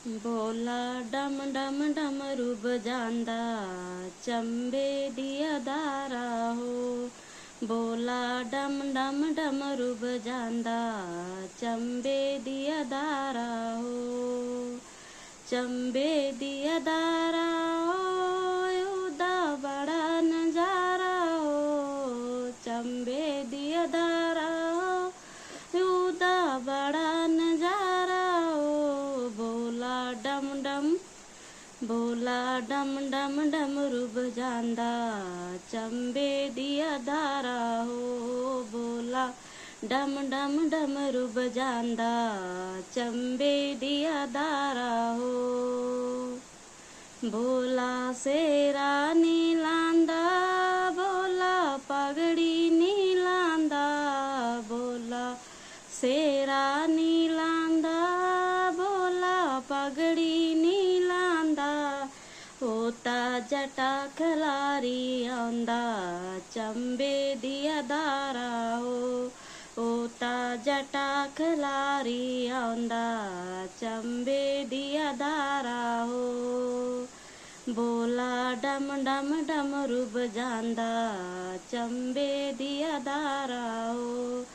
बोला डम डम डमरू बजांदा चंबे दिया दारा हो। बोला डम डम डमरू बजांदा चंबे दिया दारा हो। चंबे दिया दारा हो युदा बड़ा नजारा हो। चंबे दिया दारा हो युदा बड़ा नजारा हो। बोला डम डम बोला डम डम डमरू बजांदा चंबे दिया दारा हो। बोला डम डम डमरू बजांदा चंबे दिया दारा हो। बोला शेरा नीलांदा बोला पगड़ी नीलांदा। बोला शेरा नीलांदा बोला पगड़ी नीलांदा। होता जटा खलारी आंदा चंबे दिया दारा हो। होता जटा खलारी आंदा चंबे दिया दारा हो। बोला डम डम डमरू बजांदा चंबे दिया दारा हो।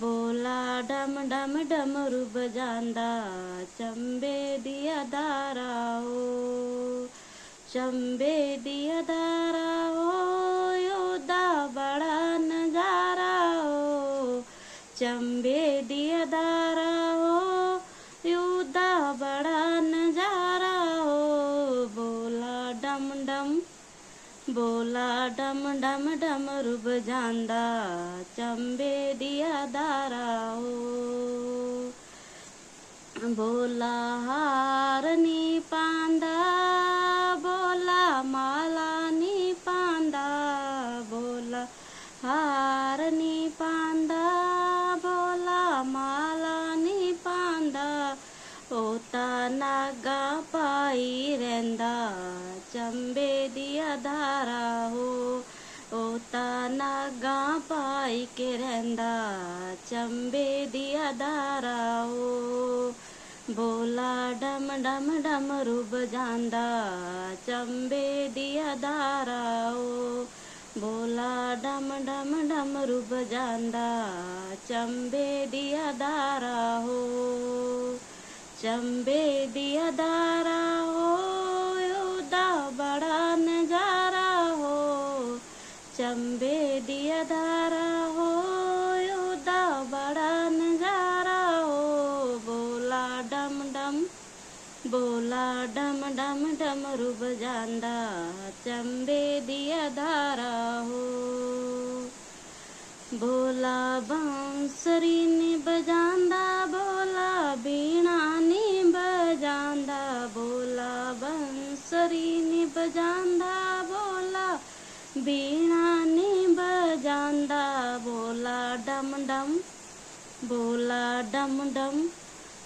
बोला डम डम डमरू बजांदा चंबे दिया दारा हो। चंबे दिया दारा हो योदा बड़ा नजारा हो। चंबे दिया दारा हो योदा बड़ा नजारा हो। बोला डम डम बोला डम डम डमरू बजांदा चंबे दिया दारा हो। बोला हार नी पांदा बोला माला नी पांदा। बोला हार नी पांदा बोला माला नी पांदा। होता नागा पाई रैंदा चंबे दिया दारा हो। होता नागा पाई के रैंदा चंबे दिया दारा हो। बोला डम डम डमरू बजांदा चंबे दिया दारा हो। बोला डम डम डमरू बजांदा चंबे दिया दारा हो। चंबे दिया दारा हो योदा बड़ा नजारा हो। चंबे दिया दारा हो योदा बड़ा नजारा हो। बोला डम डम बोला डम डम डमरू बजांदा चंबे दिया दारा हो। बोला बांसुरी नी बजांदा बोला बीणा नी बजांदा। बोला बांसुरी नी बजांदा बोला बीणा नी बजांदा। बोला डम डम बोला डम डम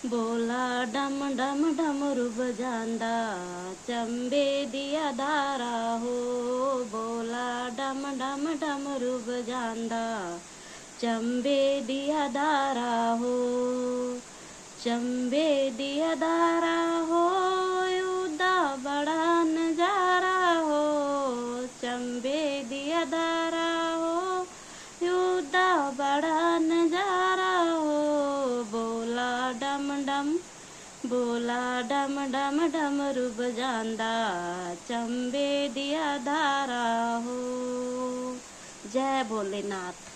बोला डम डम डमरू बजांदा चंबे दिया दारा हो। बोला डम डम डमरू बजांदा चंबे दिया दारा हो। चंबे दिया दारा हो युदा बड़ा नजारा हो। चंबे दिया दारा हो युदा बड़ा नजारा हो। बोला डम डम बोला डम डम डमरू बजांदा चंबे दिया दारा हो। जय भोलेनाथ।